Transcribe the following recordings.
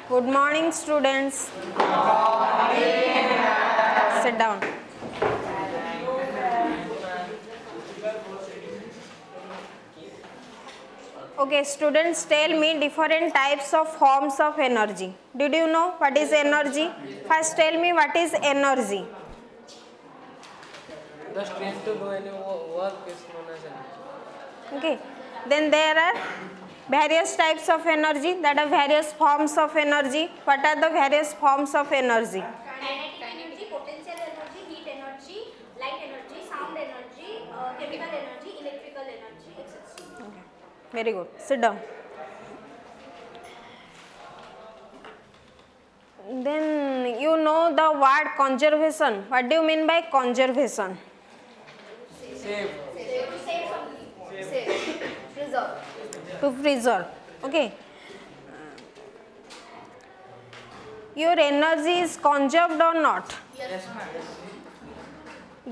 Good morning, students. Sit down. Okay, students, tell me different types of forms of energy. Did you know what is energy? First, tell me what is energy. The strength to do any work is known as energy. Okay, then there are various types of energy, that are various forms of energy. What are the various forms of energy? Kinetic energy, potential energy, heat energy, light energy, sound energy, chemical energy, electrical energy, etc. Okay. Very good. Sit down. Then you know the word conservation. What do you mean by conservation? Save. To save something. Save. Preserve. To preserve. Okay. Your energy is conserved or not? Yes.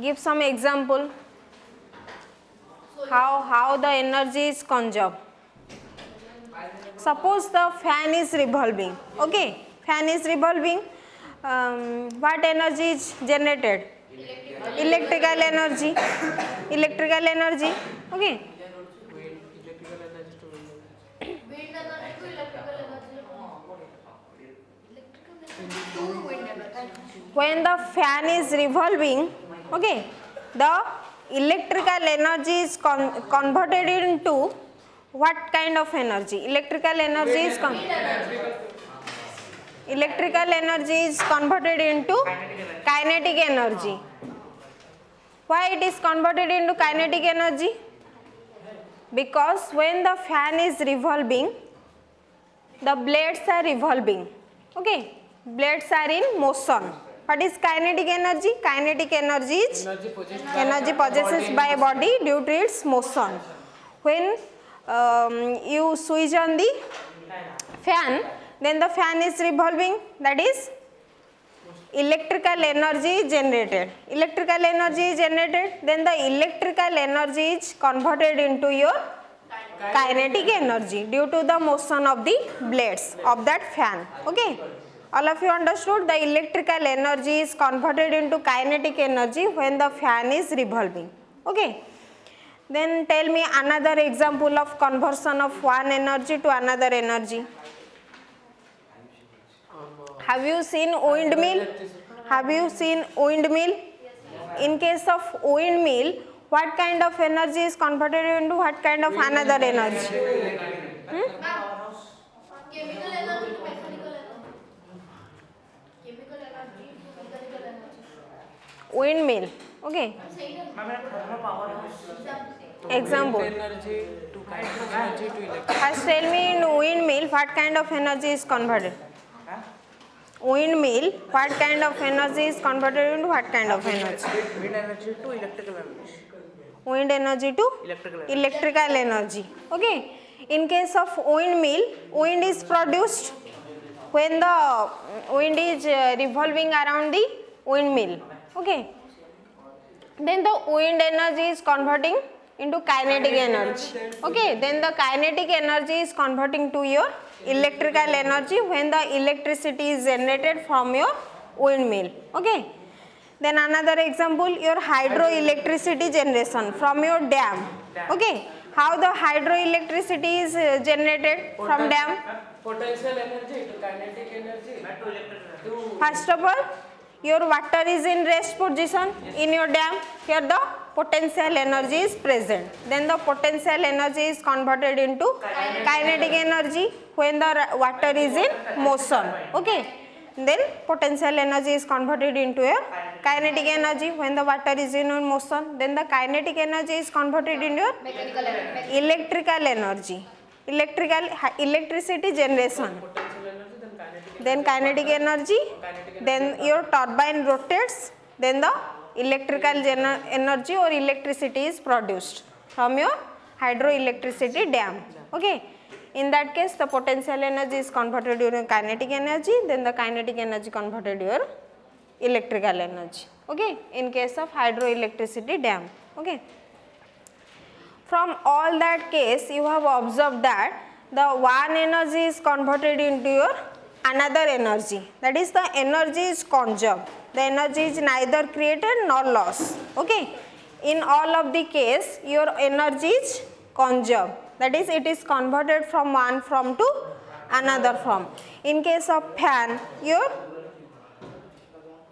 Give some example. How the energy is conserved. Suppose the fan is revolving. Okay, fan is revolving. What energy is generated? Electrical energy. Electrical energy. Okay. Electrical energy to wind. Wind energy to electrical energy. Electrical energy to wind energy. When the fan is revolving, okay, the electrical energy is converted into what kind of energy? Electrical energy is converted into kinetic energy. Why it is converted into kinetic energy? Because when the fan is revolving, the blades are revolving. Okay, blades are in motion. What is kinetic energy? Kinetic energy is energy possessed by a body due to its motion. When you switch on the fan, then the fan is revolving, that is electrical energy is generated. Electrical energy is generated, then the electrical energy is converted into your kinetic energy due to the motion of the blades of that fan. Okay. All of you understood? The electrical energy is converted into kinetic energy when the fan is revolving. Okay. Then tell me another example of conversion of one energy to another energy. Have you seen windmill? Have you seen windmill? In case of windmill, what kind of energy is converted into what kind of another energy? Chemical energy to mechanical energy. Chemical energy to mechanical energy. Windmill. Okay. Example. Energy to kinetic energy to electric. First tell me in windmill what kind of energy is converted? Windmill, what kind of energy is converted into what kind of energy? Wind energy to electrical energy. Wind energy to electrical energy. Okay. In case of windmill, wind is produced when the wind is revolving around the windmill. Okay. Then the wind energy is converting into kinetic energy. Okay. Then the kinetic energy is converting to your electrical energy when the electricity is generated from your windmill. Okay. Then another example, your hydroelectricity generation from your dam. Okay. How the hydroelectricity is generated from dam? Potential energy to kinetic energy to First of all, your water is in rest position in your dam. Here the potential energy is present. Then the potential energy is converted into kinetic energy when the water is in motion. Okay. Then potential energy is converted into your kinetic energy when the water is in motion. Then the kinetic energy is converted into your Mechanical energy. electrical energy. Electricity generation. potential energy, Then kinetic energy. Then your turbine rotates. Then the electrical energy or electricity is produced from your hydroelectricity dam. Okay. In that case, the potential energy is converted to kinetic energy, then the kinetic energy converted to your electrical energy. Okay. In case of hydroelectricity dam. Okay. From all that case, you have observed that the one energy is converted into your another energy, that is the energy is conserved, the energy is neither created nor lost. Okay, in all of the case your energy is conserved, that is it is converted from one form to another form. In case of fan, your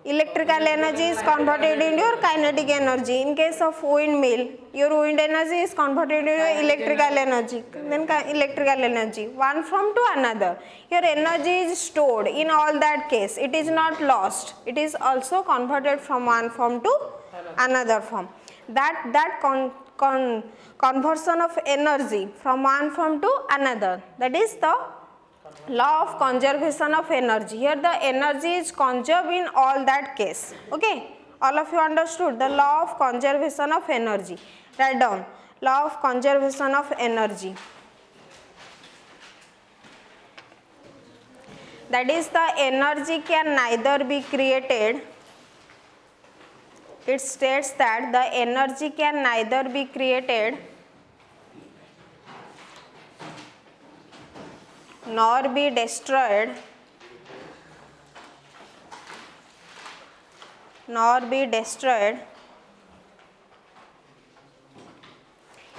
electrical energy is converted into your kinetic energy. In case of windmill, your wind energy is converted into your electrical energy, then electrical energy, one form to another. Your energy is stored, in all that case it is not lost, it is also converted from one form to another form. That conversion of energy from one form to another, that is the law of conservation of energy. Here the energy is conserved in all that case. Okay, all of you understood the law of conservation of energy. Write down law of conservation of energy. That is the energy can neither be created. It states that the energy can neither be created nor be destroyed,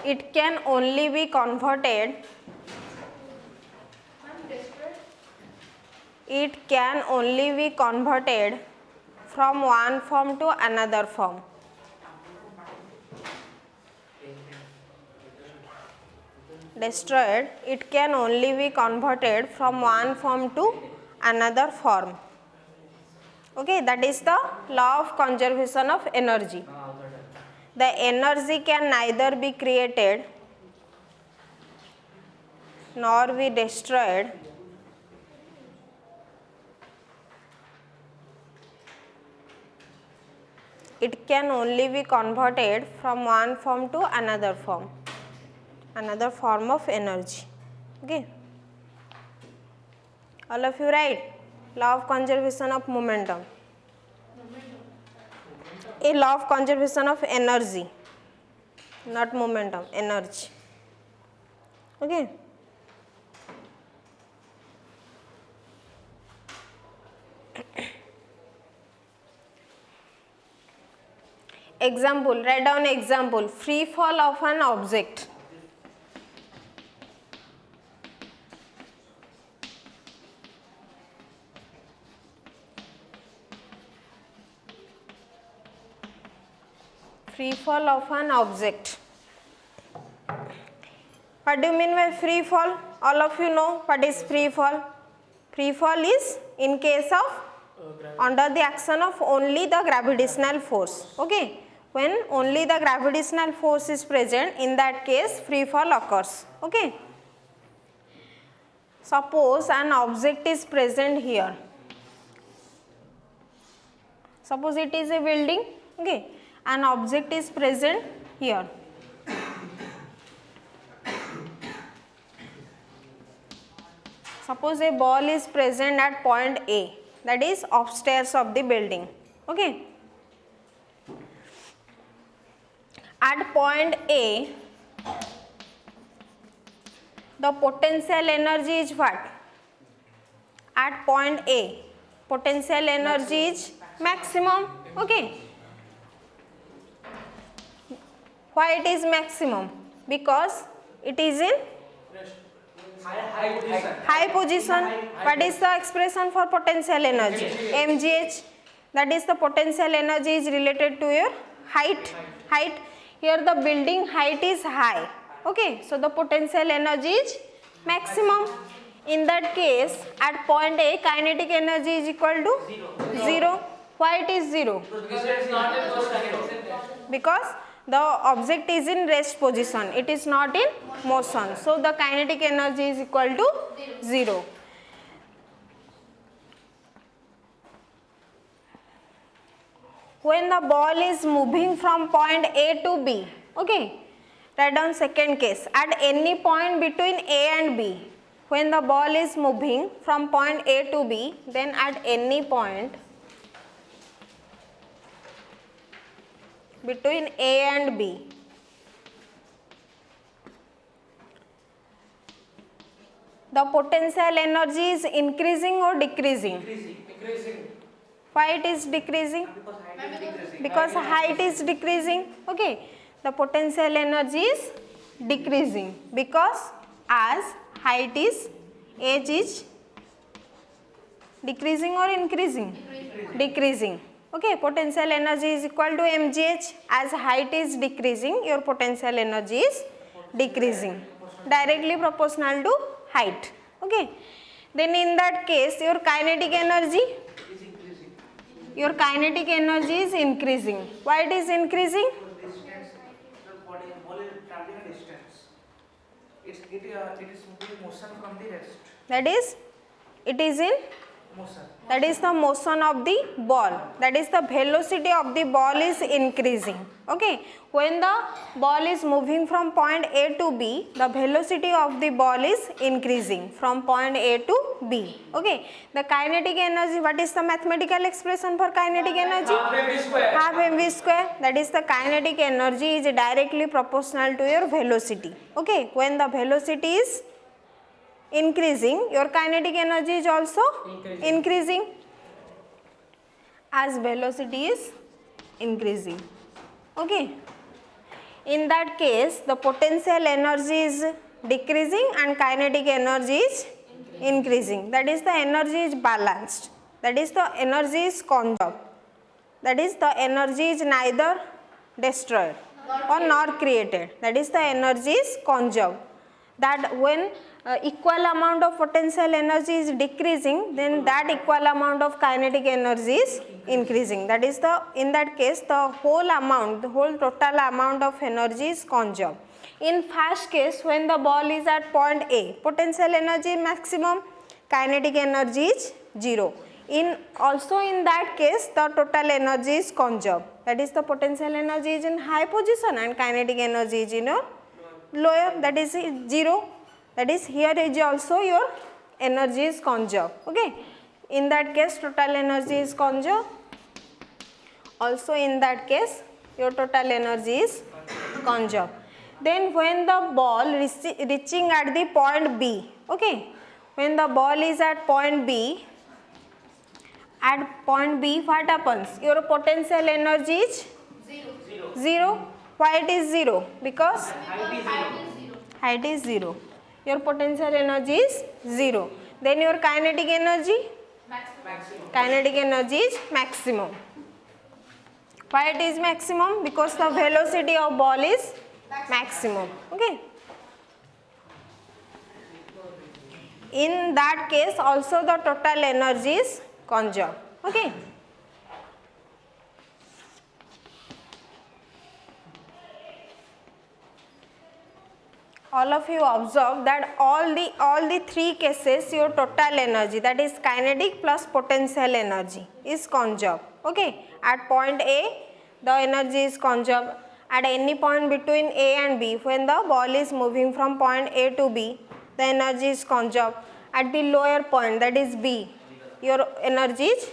it can only be converted, from one form to another form. Destroyed, it can only be converted from one form to another form. Okay, that is the law of conservation of energy. The energy can neither be created nor be destroyed, it can only be converted from one form to another form of energy. Okay, all of you write law of conservation of momentum, a law of conservation of energy, not momentum, energy. Okay, example, write down example, free fall of an object. Free fall of an object. What do you mean by free fall? All of you know what is free fall. Free fall is in case of under the action of only the gravitational force. Okay, when only the gravitational force is present, in that case free fall occurs. Okay, suppose an object is present here. Suppose it is a building. Okay, an object is present here. Suppose a ball is present at point A, that is upstairs of the building. Okay, at point A the potential energy is what? At point A potential energy is maximum. Okay, why it is maximum? Because it is in high position. What is the expression for potential energy? mgh. That is the potential energy is related to your height. Here the building height is high. Okay, so the potential energy is maximum. In that case, at point A, kinetic energy is equal to 0. Why it is 0? Because the object is in rest position, it is not in motion, so the kinetic energy is equal to 0. When the ball is moving from point A to B, okay, write down second case, at any point between A and B, when the ball is moving from point A to B, then at any point between A and B, the potential energy is increasing or decreasing? Decreasing. Why it is decreasing? Because height is decreasing. Okay, the potential energy is decreasing because as height is, age is decreasing or increasing? Decreasing. Okay, potential energy is equal to mgh. As height is decreasing, your potential energy is decreasing, directly proportional to height. Okay, then in that case your kinetic energy is increasing. Why it is increasing? Distance. The ball is traveling a distance. It is moving motion from the rest. That is, it is in, Motion. that is the motion of the ball, that is the velocity of the ball is increasing. Okay, when the ball is moving from point A to B, the velocity of the ball is increasing from point A to B. Okay, the kinetic energy, what is the mathematical expression for kinetic energy? Half mv square. Half mv square. That is the kinetic energy is directly proportional to your velocity. Okay, when the velocity is increasing, your kinetic energy is also increasing as velocity is increasing. Okay, in that case the potential energy is decreasing and kinetic energy is increasing. That is, the energy is balanced, that is, the energy is conserved, that is, the energy is neither destroyed or nor created, that is, the energy is conserved. That when equal amount of potential energy is decreasing, then that equal amount of kinetic energy is increasing. That is, the in that case the whole amount, the whole total amount of energy is conserved. In first case, when the ball is at point A, potential energy is maximum, kinetic energy is 0. In also in that case the total energy is conserved. That is, the potential energy is in high position and kinetic energy is in your lower, that is 0. That is, here is also your energy is conserved. Okay, in that case total energy is conserved. Also in that case your total energy is conserved. Then when the ball reaching at the point B, okay, when the ball is at point B, what happens? Your potential energy is 0. Why it is 0? Because height is 0. Your potential energy is 0. Then your kinetic energy? Kinetic energy is maximum. Why it is maximum? Because the velocity of ball is maximum. Okay. In that case also the total energy is conserved. Okay. All of you observe that all the three cases your total energy, that is kinetic plus potential energy, is conserved. Okay, at point A the energy is conserved. At any point between A and B, when the ball is moving from point A to B, the energy is conserved. At the lower point, that is B, your energy is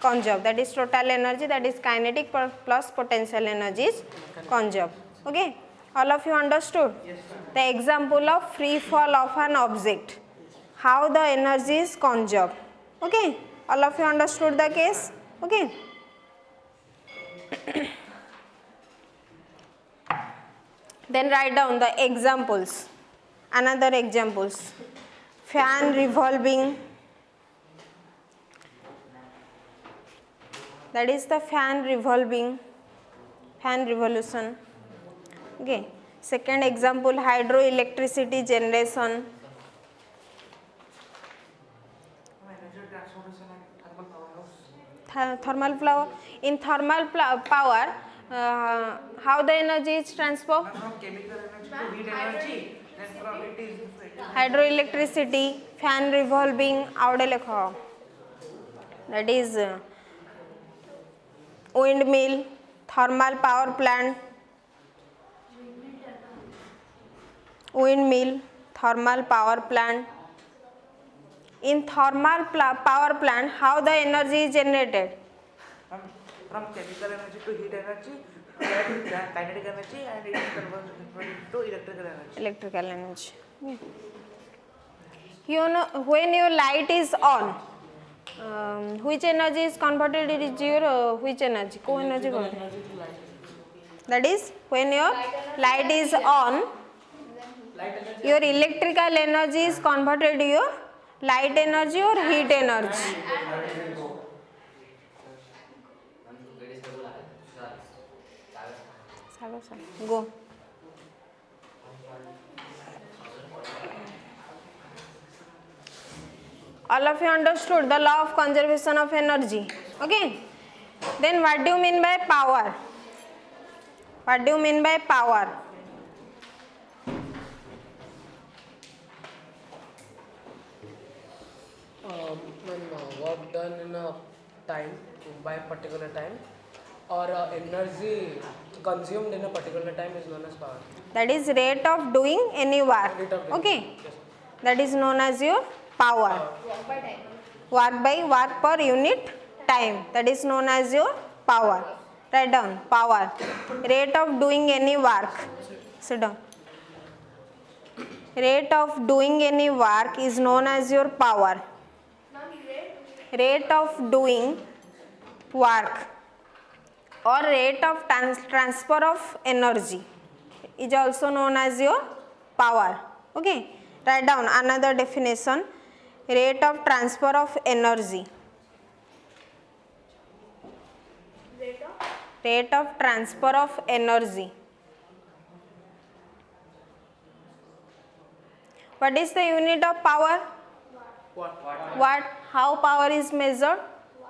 conserved, that is total energy, that is kinetic plus potential energy is conserved. Okay, all of you understood? Yes, The example of free fall of an object, how the energy is conserved. Okay, all of you understood the case? Okay. Then write down the examples. Another examples: fan revolving, that is the fan revolving, fan revolution. Okay. Second example, hydroelectricity generation. energy transportation and thermal powerhouse. Thermal power. In thermal power, how the energy is transferred? From chemical energy to heat energy, then from it is Hydroelectricity, fan revolving, that is windmill, thermal power plant, windmill, thermal power plant. In thermal power plant, how the energy is generated? from chemical energy to heat energy, kinetic energy, and it is converted to electrical energy. Electrical energy. You know, when your light is on, which energy is converted into your which energy? Co-energy Electrical converted. energy to light. That is when your light is on, Light energy. your electrical energy is converted to your light energy or heat energy. Go. All of you understood the law of conservation of energy. Okay. Then what do you mean by power? What do you mean by power? When work done in a time, by a particular time, or energy consumed in a particular time is known as power. That is rate of doing any work. Rate of doing. Okay. Yes. That is known as your power. Work by work per unit time. That is known as your power. Write down power. Rate of doing any work. Sit down. Rate of doing any work is known as your power. Rate of doing work or rate of transfer of energy is also known as your power. Okay. Write down another definition. Rate of transfer of energy. Rate of transfer of energy. What is the unit of power? Watt. How power is measured?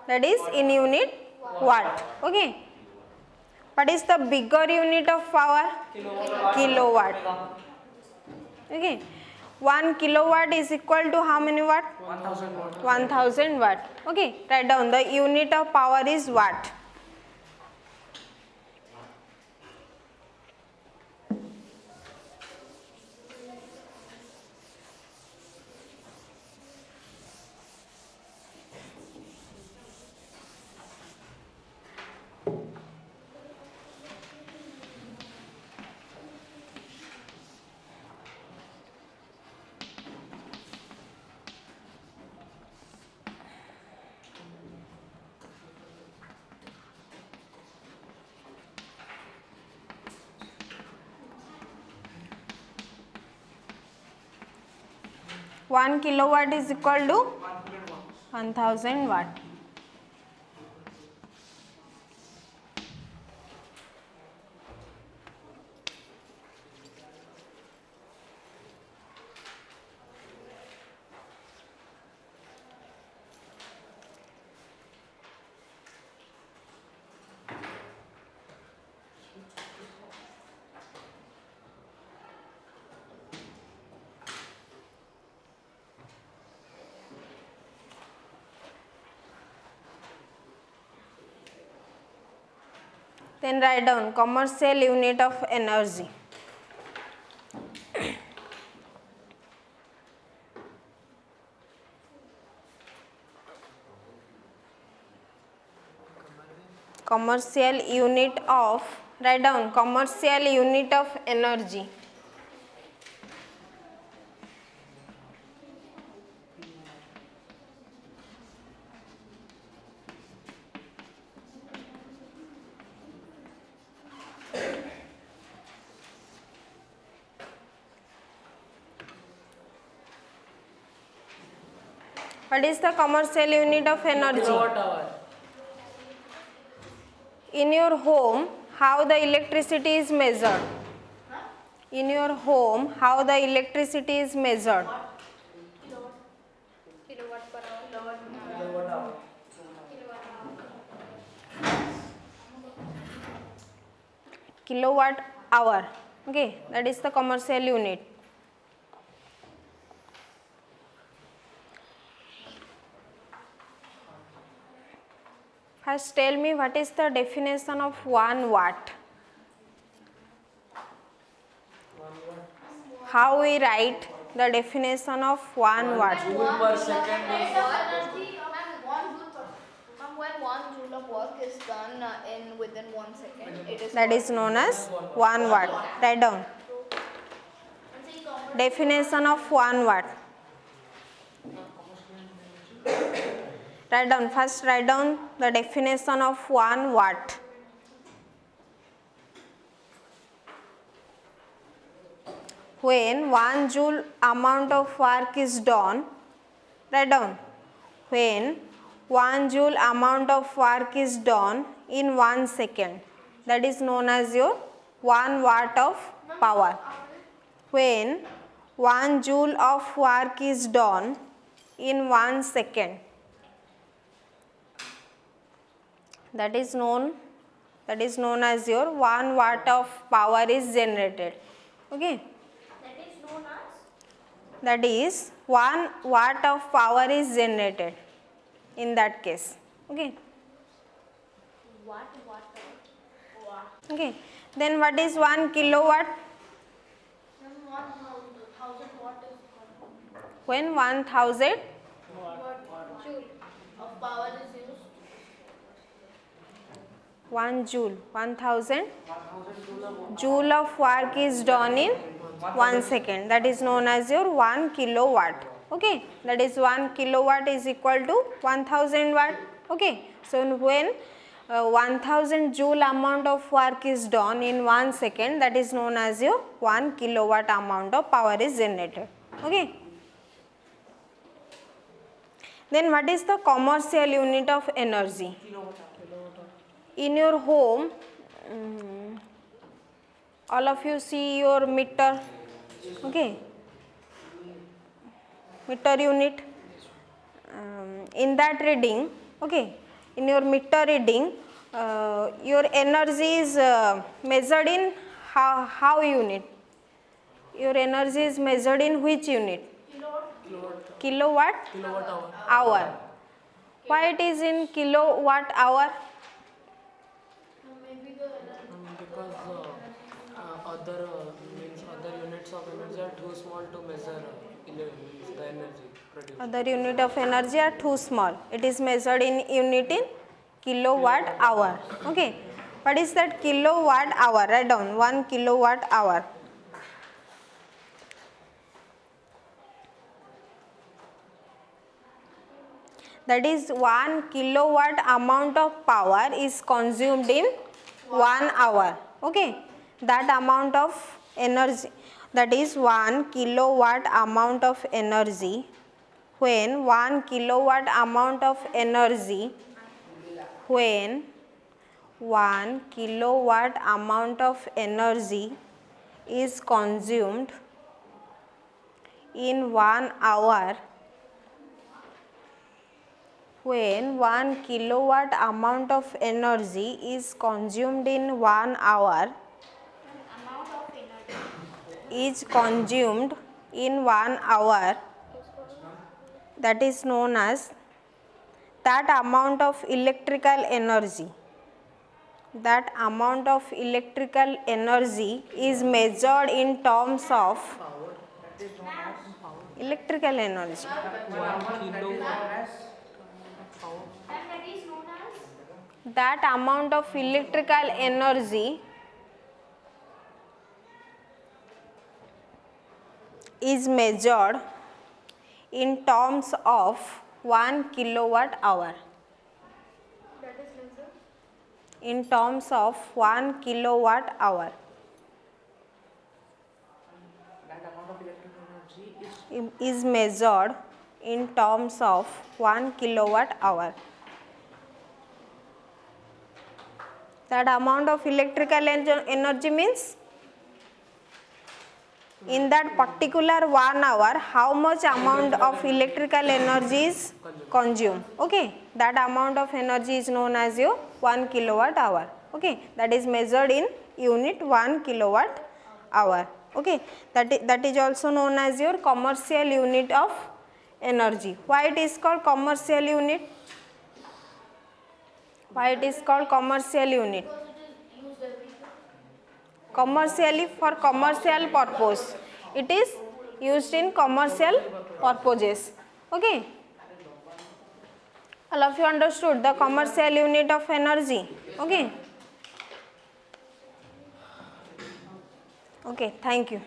That is in unit watt. Okay. What is the bigger unit of power? Kilowatt. Okay. 1 kilowatt is equal to how many watt? 1000 watt. 1000 watt. Okay. Write down the unit of power is watt. One kilowatt is equal to 1000 watt. Then write down commercial unit of energy. Commercial unit of, write down commercial unit of energy. What is the commercial unit of energy? Kilowatt hour. In your home, how the electricity is measured? In your home, how the electricity is measured? Kilowatt per hour. Kilowatt hour. Kilowatt hour. Okay, that is the commercial unit. First tell me what is the definition of 1 watt. How we write the definition of 1 watt? Joule per second is When 1 joule of work is done within 1 second, it is That is known as 1 watt. Write down. Definition of 1 watt. Write down, first write down the definition of 1 watt. When 1 joule amount of work is done, write down, when 1 joule amount of work is done in 1 second, that is known as your 1 watt of power. When 1 joule of work is done in 1 second, that is known as your 1 watt of power is generated. Okay, that is 1 watt of power is generated in that case. Okay, okay, then what is 1 kilowatt? When 1000 of power is used. 1 joule, 1000 joule of work is done in 1 second, that is known as your 1 kilowatt. Okay, that is 1 kilowatt is equal to 1000 watt. Okay, so when 1000 joule amount of work is done in 1 second, that is known as your 1 kilowatt amount of power is generated. Okay, then what is the commercial unit of energy? In your home, all of you see your meter. Okay, meter unit. In that reading, okay, in your meter reading, your energy is measured in how unit? Your energy is measured in which unit? Kilowatt hour. Why it is in kilowatt hour? Because other units of energy are too small to measure the energy produced. Other unit of energy are too small. It is measured in unit in kilowatt hour. Okay, what is that kilowatt hour? Write down 1 kilowatt hour. That is 1 kilowatt amount of power is consumed in 1 hour. Okay, that amount of energy, that is 1 kilowatt amount of energy. When 1 kilowatt amount of energy, when 1 kilowatt amount of energy is consumed in 1 hour, when 1 kilowatt amount of energy is consumed in 1 hour, is consumed in 1 hour, that is known as that amount of electrical energy. That amount of electrical energy is measured in terms of electrical energy. 1 kilowatt That amount of electrical energy is measured in terms of 1 kilowatt hour. In terms of 1 kilowatt hour. That amount of electrical energy Is measured in terms of 1 kilowatt hour. That amount of electrical energy means in that particular 1 hour how much amount of electrical energy is consumed. Okay, that amount of energy is known as your 1 kilowatt hour. Okay, that is measured in unit 1 kilowatt hour. Okay, that is also known as your commercial unit of energy. Why it is called commercial unit? Why it is called commercial unit? Commercially, for commercial purpose. It is used in commercial purposes. Okay. All of you understood the commercial unit of energy. Okay. Okay, thank you.